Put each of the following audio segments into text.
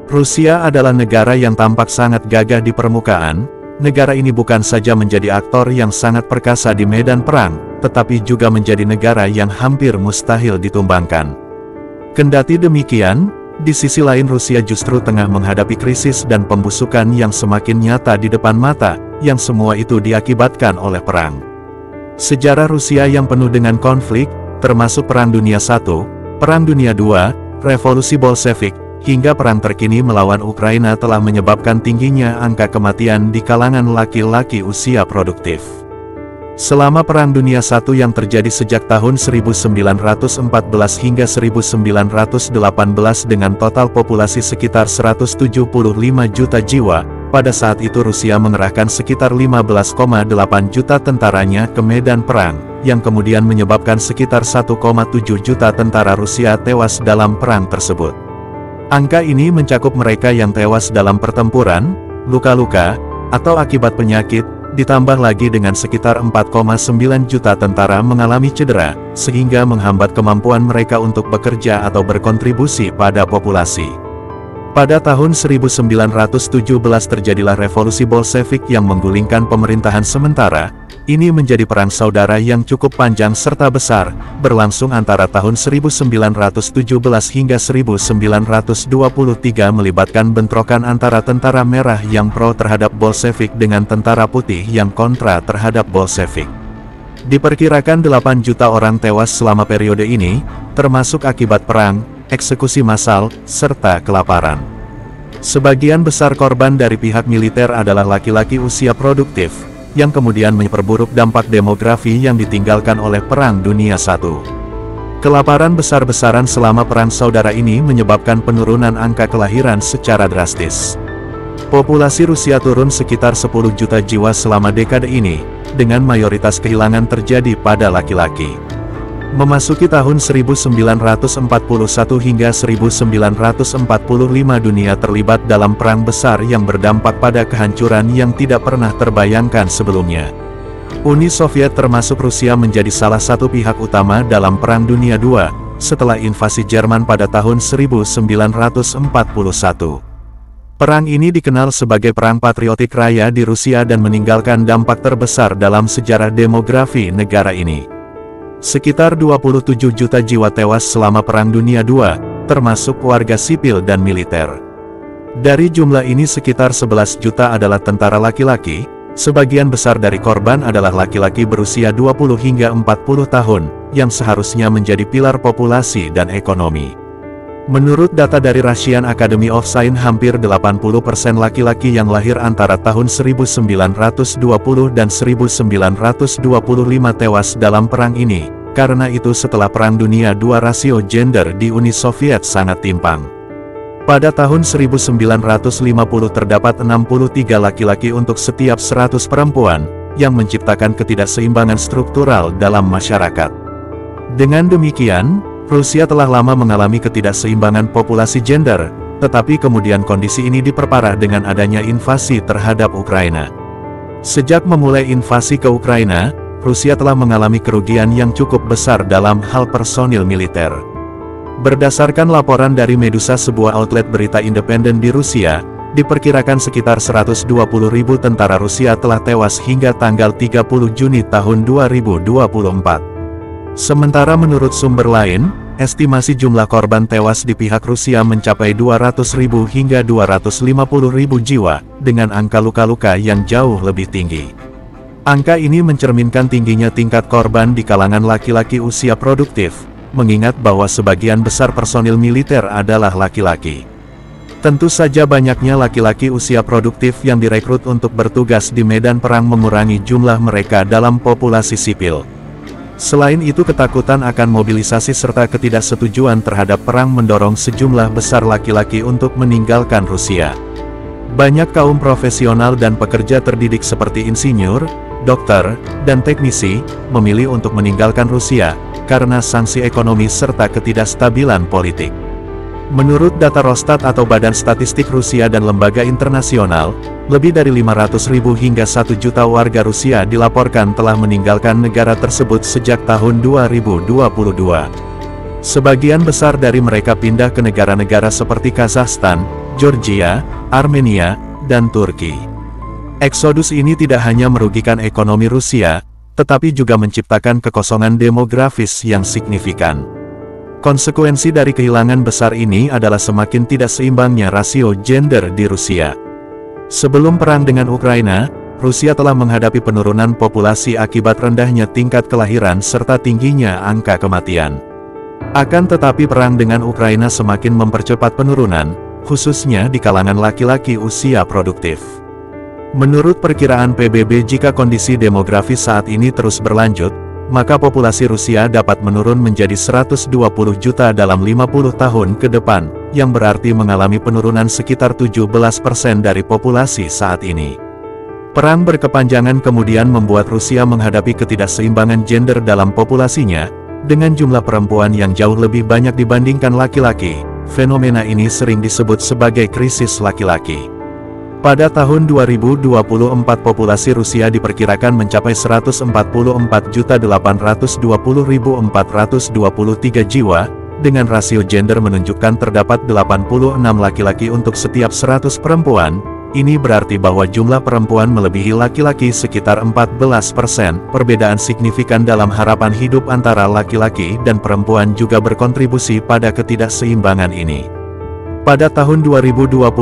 Rusia adalah negara yang tampak sangat gagah di permukaan. Negara ini bukan saja menjadi aktor yang sangat perkasa di medan perang, tetapi juga menjadi negara yang hampir mustahil ditumbangkan. Kendati demikian, di sisi lain Rusia justru tengah menghadapi krisis dan pembusukan yang semakin nyata di depan mata, yang semua itu diakibatkan oleh perang. Sejarah Rusia yang penuh dengan konflik, termasuk Perang Dunia I, Perang Dunia II, Revolusi Bolshevik, hingga perang terkini melawan Ukraina telah menyebabkan tingginya angka kematian di kalangan laki-laki usia produktif. Selama Perang Dunia I yang terjadi sejak tahun 1914 hingga 1918 dengan total populasi sekitar 175 juta jiwa, pada saat itu Rusia mengerahkan sekitar 15,8 juta tentaranya ke medan perang, yang kemudian menyebabkan sekitar 1,7 juta tentara Rusia tewas dalam perang tersebut. Angka ini mencakup mereka yang tewas dalam pertempuran, luka-luka, atau akibat penyakit, ditambah lagi dengan sekitar 4,9 juta tentara mengalami cedera, sehingga menghambat kemampuan mereka untuk bekerja atau berkontribusi pada populasi. Pada tahun 1917 terjadilah revolusi Bolshevik yang menggulingkan pemerintahan sementara. Ini menjadi perang saudara yang cukup panjang serta besar, berlangsung antara tahun 1917 hingga 1923 melibatkan bentrokan antara tentara merah yang pro terhadap Bolshevik dengan tentara putih yang kontra terhadap Bolshevik. Diperkirakan 8 juta orang tewas selama periode ini, termasuk akibat perang, eksekusi massal, serta kelaparan. Sebagian besar korban dari pihak militer adalah laki-laki usia produktif, yang kemudian memperburuk dampak demografi yang ditinggalkan oleh Perang Dunia I. Kelaparan besar-besaran selama Perang Saudara ini menyebabkan penurunan angka kelahiran secara drastis. Populasi Rusia turun sekitar 10 juta jiwa selama dekade ini, dengan mayoritas kehilangan terjadi pada laki-laki. Memasuki tahun 1941 hingga 1945 dunia terlibat dalam perang besar yang berdampak pada kehancuran yang tidak pernah terbayangkan sebelumnya. Uni Soviet termasuk Rusia menjadi salah satu pihak utama dalam Perang Dunia II, setelah invasi Jerman pada tahun 1941. Perang ini dikenal sebagai Perang Patriotik Raya di Rusia dan meninggalkan dampak terbesar dalam sejarah demografi negara ini. Sekitar 27 juta jiwa tewas selama Perang Dunia II, termasuk warga sipil dan militer. Dari jumlah ini sekitar 11 juta adalah tentara laki-laki, sebagian besar dari korban adalah laki-laki berusia 20 hingga 40 tahun, yang seharusnya menjadi pilar populasi dan ekonomi. Menurut data dari Russian Academy of Science, hampir 80% laki-laki yang lahir antara tahun 1920 dan 1925 tewas dalam perang ini. Karena itu setelah Perang Dunia II rasio gender di Uni Soviet sangat timpang. Pada tahun 1950 terdapat 63 laki-laki untuk setiap 100 perempuan, yang menciptakan ketidakseimbangan struktural dalam masyarakat. Dengan demikian, Rusia telah lama mengalami ketidakseimbangan populasi gender, tetapi kemudian kondisi ini diperparah dengan adanya invasi terhadap Ukraina. Sejak memulai invasi ke Ukraina, Rusia telah mengalami kerugian yang cukup besar dalam hal personil militer. Berdasarkan laporan dari Medusa, sebuah outlet berita independen di Rusia, diperkirakan sekitar 120.000 tentara Rusia telah tewas hingga tanggal 30 Juni tahun 2024. Sementara menurut sumber lain, estimasi jumlah korban tewas di pihak Rusia mencapai 200.000 hingga 250.000 jiwa, dengan angka luka-luka yang jauh lebih tinggi. Angka ini mencerminkan tingginya tingkat korban di kalangan laki-laki usia produktif, mengingat bahwa sebagian besar personil militer adalah laki-laki. Tentu saja banyaknya laki-laki usia produktif yang direkrut untuk bertugas di medan perang mengurangi jumlah mereka dalam populasi sipil. Selain itu, ketakutan akan mobilisasi serta ketidaksetujuan terhadap perang mendorong sejumlah besar laki-laki untuk meninggalkan Rusia. Banyak kaum profesional dan pekerja terdidik seperti insinyur, dokter, dan teknisi, memilih untuk meninggalkan Rusia, karena sanksi ekonomi serta ketidakstabilan politik. Menurut data Rosstat atau Badan Statistik Rusia dan lembaga internasional, lebih dari 500.000 hingga 1 juta warga Rusia dilaporkan telah meninggalkan negara tersebut sejak tahun 2022. Sebagian besar dari mereka pindah ke negara-negara seperti Kazakhstan, Georgia, Armenia, dan Turki. Eksodus ini tidak hanya merugikan ekonomi Rusia, tetapi juga menciptakan kekosongan demografis yang signifikan. Konsekuensi dari kehilangan besar ini adalah semakin tidak seimbangnya rasio gender di Rusia. Sebelum perang dengan Ukraina, Rusia telah menghadapi penurunan populasi akibat rendahnya tingkat kelahiran serta tingginya angka kematian. Akan tetapi perang dengan Ukraina semakin mempercepat penurunan, khususnya di kalangan laki-laki usia produktif. Menurut perkiraan PBB, jika kondisi demografis saat ini terus berlanjut, maka populasi Rusia dapat menurun menjadi 120 juta dalam 50 tahun ke depan, yang berarti mengalami penurunan sekitar 17% dari populasi saat ini. Perang berkepanjangan kemudian membuat Rusia menghadapi ketidakseimbangan gender dalam populasinya, dengan jumlah perempuan yang jauh lebih banyak dibandingkan laki-laki. Fenomena ini sering disebut sebagai krisis laki-laki. Pada tahun 2024 populasi Rusia diperkirakan mencapai 144.820.423 jiwa, dengan rasio gender menunjukkan terdapat 86 laki-laki untuk setiap 100 perempuan. Ini berarti bahwa jumlah perempuan melebihi laki-laki sekitar 14%. Perbedaan signifikan dalam harapan hidup antara laki-laki dan perempuan juga berkontribusi pada ketidakseimbangan ini. Pada tahun 2021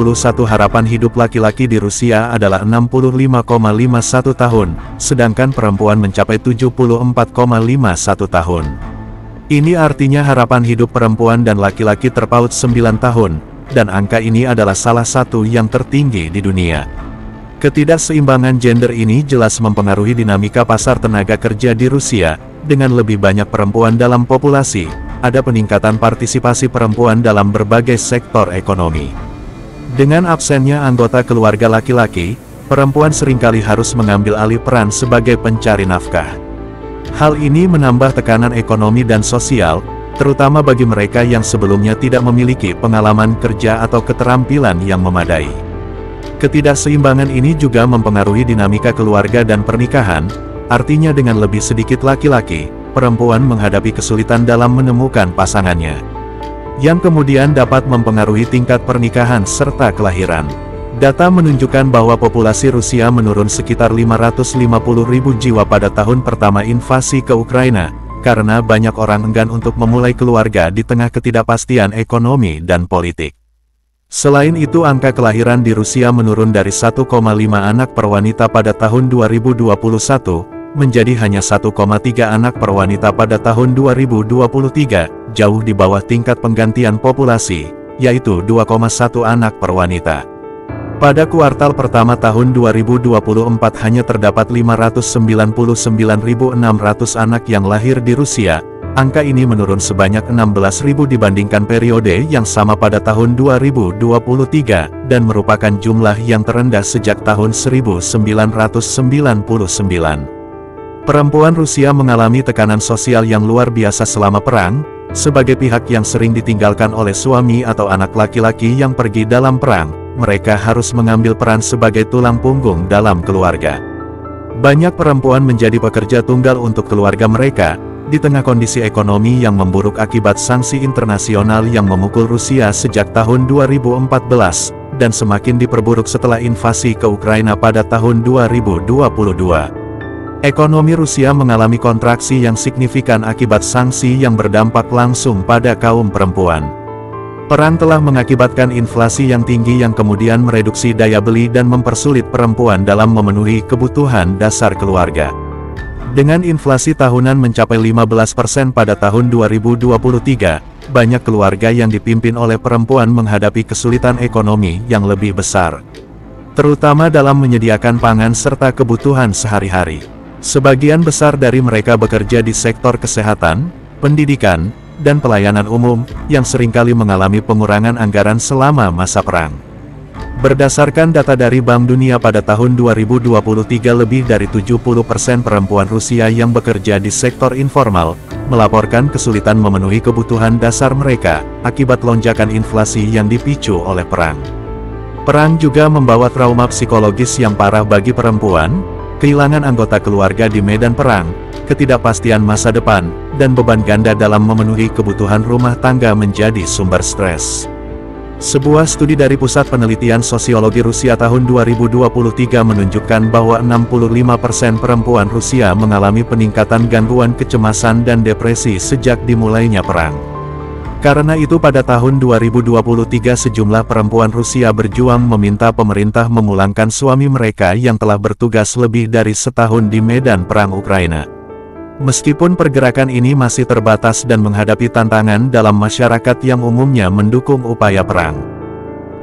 harapan hidup laki-laki di Rusia adalah 65,51 tahun, sedangkan perempuan mencapai 74,51 tahun. Ini artinya harapan hidup perempuan dan laki-laki terpaut 9 tahun, dan angka ini adalah salah satu yang tertinggi di dunia. Ketidakseimbangan gender ini jelas mempengaruhi dinamika pasar tenaga kerja di Rusia, dengan lebih banyak perempuan dalam populasi. Ada peningkatan partisipasi perempuan dalam berbagai sektor ekonomi. Dengan absennya anggota keluarga laki-laki, perempuan seringkali harus mengambil alih peran sebagai pencari nafkah. Hal ini menambah tekanan ekonomi dan sosial, terutama bagi mereka yang sebelumnya tidak memiliki pengalaman kerja atau keterampilan yang memadai. Ketidakseimbangan ini juga mempengaruhi dinamika keluarga dan pernikahan, artinya dengan lebih sedikit laki-laki, perempuan menghadapi kesulitan dalam menemukan pasangannya, yang kemudian dapat mempengaruhi tingkat pernikahan serta kelahiran. Data menunjukkan bahwa populasi Rusia menurun sekitar 550.000 jiwa pada tahun pertama invasi ke Ukraina, karena banyak orang enggan untuk memulai keluarga di tengah ketidakpastian ekonomi dan politik. Selain itu, angka kelahiran di Rusia menurun dari 1,5 anak per wanita pada tahun 2021, menjadi hanya 1,3 anak per wanita pada tahun 2023, jauh di bawah tingkat penggantian populasi, yaitu 2,1 anak per wanita. Pada kuartal pertama tahun 2024 hanya terdapat 599.600 anak yang lahir di Rusia. Angka ini menurun sebanyak 16.000 dibandingkan periode yang sama pada tahun 2023, dan merupakan jumlah yang terendah sejak tahun 1999. Perempuan Rusia mengalami tekanan sosial yang luar biasa selama perang, sebagai pihak yang sering ditinggalkan oleh suami atau anak laki-laki yang pergi dalam perang. Mereka harus mengambil peran sebagai tulang punggung dalam keluarga. Banyak perempuan menjadi pekerja tunggal untuk keluarga mereka, di tengah kondisi ekonomi yang memburuk akibat sanksi internasional yang memukul Rusia sejak tahun 2014, dan semakin diperburuk setelah invasi ke Ukraina pada tahun 2022. Ekonomi Rusia mengalami kontraksi yang signifikan akibat sanksi yang berdampak langsung pada kaum perempuan. Perang telah mengakibatkan inflasi yang tinggi yang kemudian mereduksi daya beli dan mempersulit perempuan dalam memenuhi kebutuhan dasar keluarga. Dengan inflasi tahunan mencapai 15% pada tahun 2023, banyak keluarga yang dipimpin oleh perempuan menghadapi kesulitan ekonomi yang lebih besar, terutama dalam menyediakan pangan serta kebutuhan sehari-hari. Sebagian besar dari mereka bekerja di sektor kesehatan, pendidikan, dan pelayanan umum, yang seringkali mengalami pengurangan anggaran selama masa perang. Berdasarkan data dari Bank Dunia pada tahun 2023, lebih dari 70% perempuan Rusia yang bekerja di sektor informal, melaporkan kesulitan memenuhi kebutuhan dasar mereka, akibat lonjakan inflasi yang dipicu oleh perang. Perang juga membawa trauma psikologis yang parah bagi perempuan, kehilangan anggota keluarga di medan perang, ketidakpastian masa depan, dan beban ganda dalam memenuhi kebutuhan rumah tangga menjadi sumber stres. Sebuah studi dari Pusat Penelitian Sosiologi Rusia tahun 2023 menunjukkan bahwa 65% perempuan Rusia mengalami peningkatan gangguan kecemasan dan depresi sejak dimulainya perang. Karena itu pada tahun 2023 sejumlah perempuan Rusia berjuang meminta pemerintah memulangkan suami mereka yang telah bertugas lebih dari setahun di medan perang Ukraina. Meskipun pergerakan ini masih terbatas dan menghadapi tantangan dalam masyarakat yang umumnya mendukung upaya perang.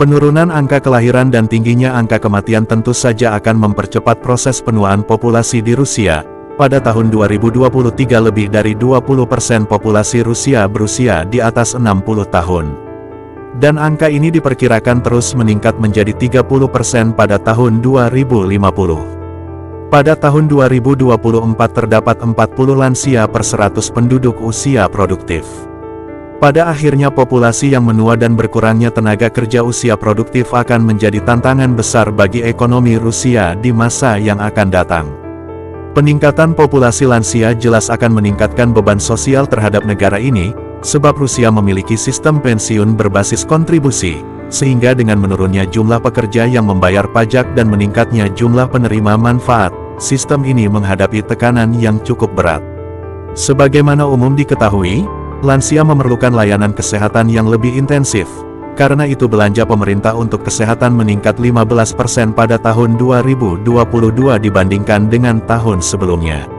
Penurunan angka kelahiran dan tingginya angka kematian tentu saja akan mempercepat proses penuaan populasi di Rusia. Pada tahun 2023 lebih dari 20% populasi Rusia berusia di atas 60 tahun. Dan angka ini diperkirakan terus meningkat menjadi 30% pada tahun 2050. Pada tahun 2024 terdapat 40 lansia per 100 penduduk usia produktif. Pada akhirnya populasi yang menua dan berkurangnya tenaga kerja usia produktif akan menjadi tantangan besar bagi ekonomi Rusia di masa yang akan datang. Peningkatan populasi lansia jelas akan meningkatkan beban sosial terhadap negara ini, sebab Rusia memiliki sistem pensiun berbasis kontribusi, sehingga dengan menurunnya jumlah pekerja yang membayar pajak dan meningkatnya jumlah penerima manfaat, sistem ini menghadapi tekanan yang cukup berat. Sebagaimana umum diketahui, lansia memerlukan layanan kesehatan yang lebih intensif. Karena itu belanja pemerintah untuk kesehatan meningkat 15% pada tahun 2022 dibandingkan dengan tahun sebelumnya.